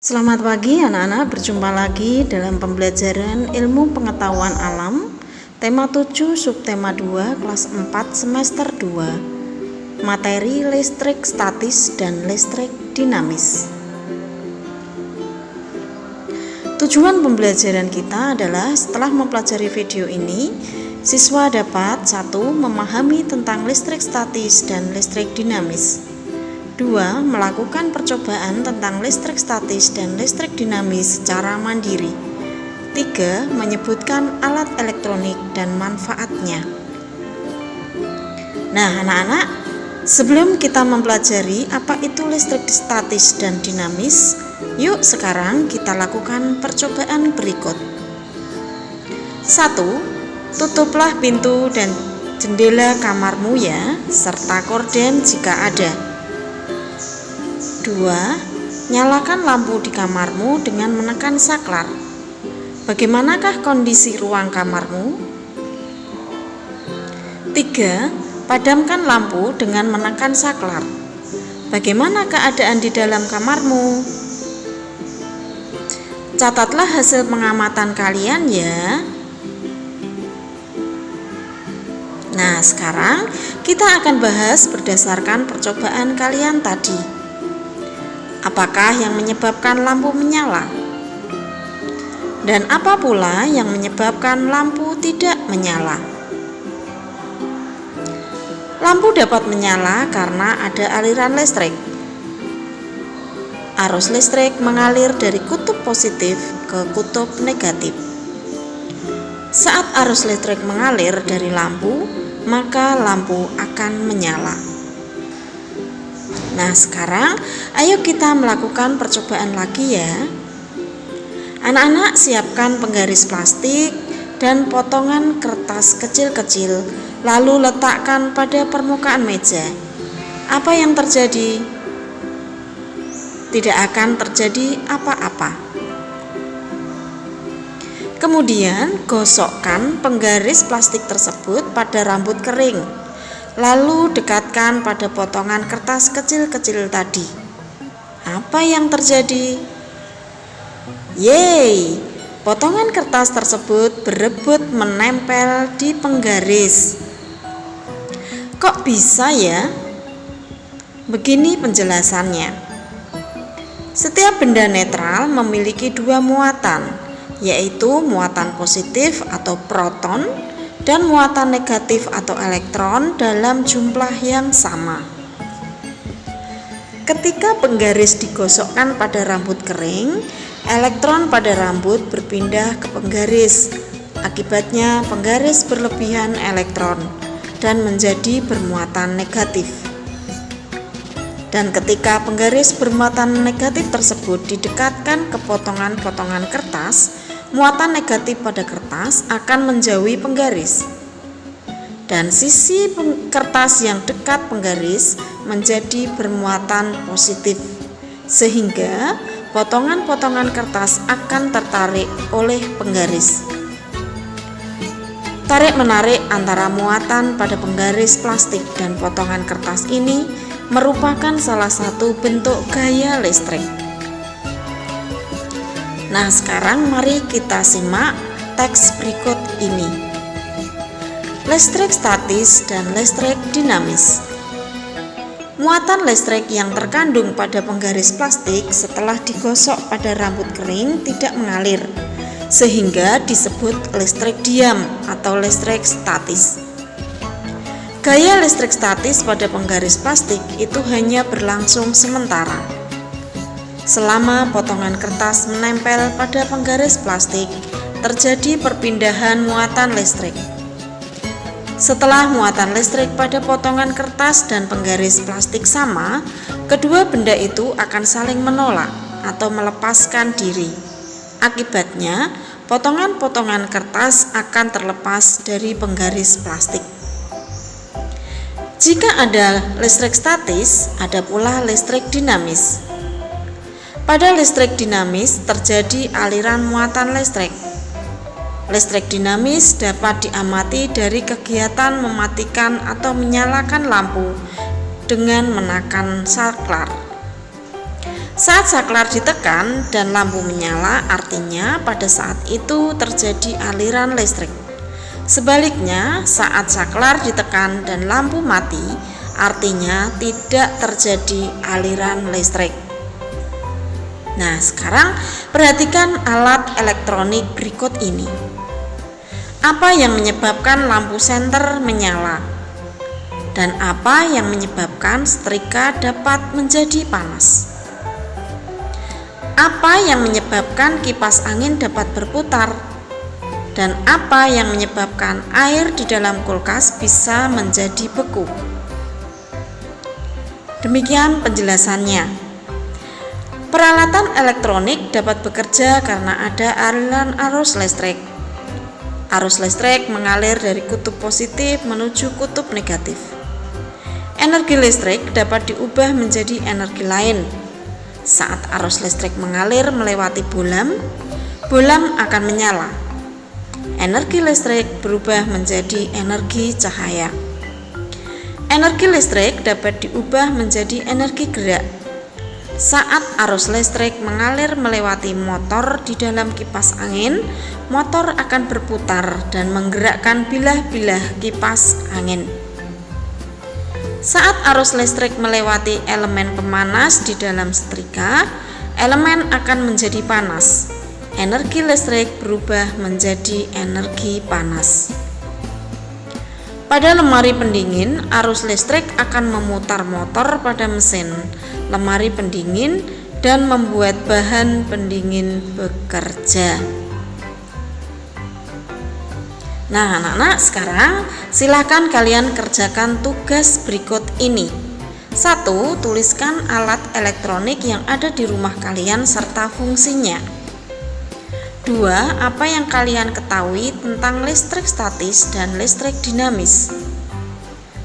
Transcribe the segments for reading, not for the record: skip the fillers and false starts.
Selamat pagi anak-anak, berjumpa lagi dalam pembelajaran ilmu pengetahuan alam tema 7 subtema 2 kelas 4 semester 2 materi listrik statis dan listrik dinamis. Tujuan pembelajaran kita adalah setelah mempelajari video ini, siswa dapat 1. Memahami tentang listrik statis dan listrik dinamis. 2. Melakukan percobaan tentang listrik statis dan listrik dinamis secara mandiri. 3. Menyebutkan alat elektronik dan manfaatnya. Nah, anak-anak, sebelum kita mempelajari apa itu listrik statis dan dinamis, yuk sekarang kita lakukan percobaan berikut. 1. Tutuplah pintu dan jendela kamarmu ya, serta korden jika ada. 2. Nyalakan lampu di kamarmu dengan menekan saklar. Bagaimanakah kondisi ruang kamarmu? 3. Padamkan lampu dengan menekan saklar. Bagaimana keadaan di dalam kamarmu? Catatlah hasil pengamatan kalian ya. Nah, sekarang kita akan bahas berdasarkan percobaan kalian tadi. Apakah yang menyebabkan lampu menyala? Dan apa pula yang menyebabkan lampu tidak menyala? Lampu dapat menyala karena ada aliran listrik. Arus listrik mengalir dari kutub positif ke kutub negatif. Saat arus listrik mengalir dari lampu, maka lampu akan menyala. Nah, sekarang ayo kita melakukan percobaan lagi ya. Anak-anak siapkan penggaris plastik dan potongan kertas kecil-kecil, lalu letakkan pada permukaan meja. Apa yang terjadi? Tidak akan terjadi apa-apa. Kemudian gosokkan penggaris plastik tersebut pada rambut kering. Lalu dekatkan pada potongan kertas kecil-kecil tadi. Apa yang terjadi? Yeay! Potongan kertas tersebut berebut menempel di penggaris. Kok bisa ya? Begini penjelasannya. Setiap benda netral memiliki dua muatan, yaitu muatan positif atau proton dan muatan negatif atau elektron dalam jumlah yang sama. Ketika penggaris digosokkan pada rambut kering, elektron pada rambut berpindah ke penggaris. Akibatnya penggaris berlebihan elektron dan menjadi bermuatan negatif. Dan ketika penggaris bermuatan negatif tersebut didekatkan ke potongan-potongan kertas, muatan negatif pada kertas akan menjauhi penggaris, dan sisi kertas yang dekat penggaris menjadi bermuatan positif, sehingga potongan-potongan kertas akan tertarik oleh penggaris. Tarik-menarik antara muatan pada penggaris plastik dan potongan kertas ini merupakan salah satu bentuk gaya listrik. Nah, sekarang mari kita simak teks berikut ini. Listrik statis dan listrik dinamis. Muatan listrik yang terkandung pada penggaris plastik setelah digosok pada rambut kering tidak mengalir, sehingga disebut listrik diam atau listrik statis. Gaya listrik statis pada penggaris plastik itu hanya berlangsung sementara. Selama potongan kertas menempel pada penggaris plastik, terjadi perpindahan muatan listrik. Setelah muatan listrik pada potongan kertas dan penggaris plastik sama, kedua benda itu akan saling menolak atau melepaskan diri. Akibatnya, potongan-potongan kertas akan terlepas dari penggaris plastik. Jika ada listrik statis, ada pula listrik dinamis. Pada listrik dinamis terjadi aliran muatan listrik. Listrik dinamis dapat diamati dari kegiatan mematikan atau menyalakan lampu dengan menekan saklar. Saat saklar ditekan dan lampu menyala, artinya pada saat itu terjadi aliran listrik. Sebaliknya, saat saklar ditekan dan lampu mati, artinya tidak terjadi aliran listrik. Nah, sekarang perhatikan alat elektronik berikut ini. Apa yang menyebabkan lampu senter menyala? Dan apa yang menyebabkan setrika dapat menjadi panas? Apa yang menyebabkan kipas angin dapat berputar? Dan apa yang menyebabkan air di dalam kulkas bisa menjadi beku? Demikian penjelasannya. Peralatan elektronik dapat bekerja karena ada aliran arus listrik. Arus listrik mengalir dari kutub positif menuju kutub negatif. Energi listrik dapat diubah menjadi energi lain. Saat arus listrik mengalir melewati bohlam, bohlam akan menyala. Energi listrik berubah menjadi energi cahaya. Energi listrik dapat diubah menjadi energi gerak. Saat arus listrik mengalir melewati motor di dalam kipas angin, motor akan berputar dan menggerakkan bilah-bilah kipas angin. Saat arus listrik melewati elemen pemanas di dalam setrika, elemen akan menjadi panas. Energi listrik berubah menjadi energi panas. Pada lemari pendingin, arus listrik akan memutar motor pada mesin lemari pendingin dan membuat bahan pendingin bekerja. Nah, anak-anak, sekarang silakan kalian kerjakan tugas berikut ini. 1. Tuliskan alat elektronik yang ada di rumah kalian serta fungsinya. 2. Apa yang kalian ketahui tentang listrik statis dan listrik dinamis.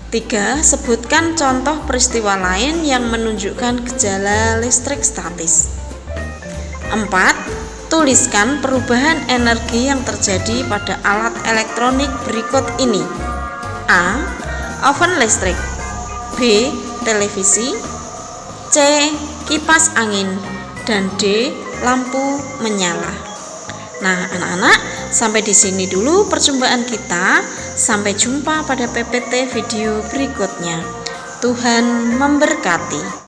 3. Sebutkan contoh peristiwa lain yang menunjukkan gejala listrik statis. 4. Tuliskan perubahan energi yang terjadi pada alat elektronik berikut ini. A. Oven listrik. B. Televisi. C. Kipas angin. Dan D. Lampu menyala. Nah, anak-anak, sampai di sini dulu perjumpaan kita. Sampai jumpa pada PPT video berikutnya. Tuhan memberkati.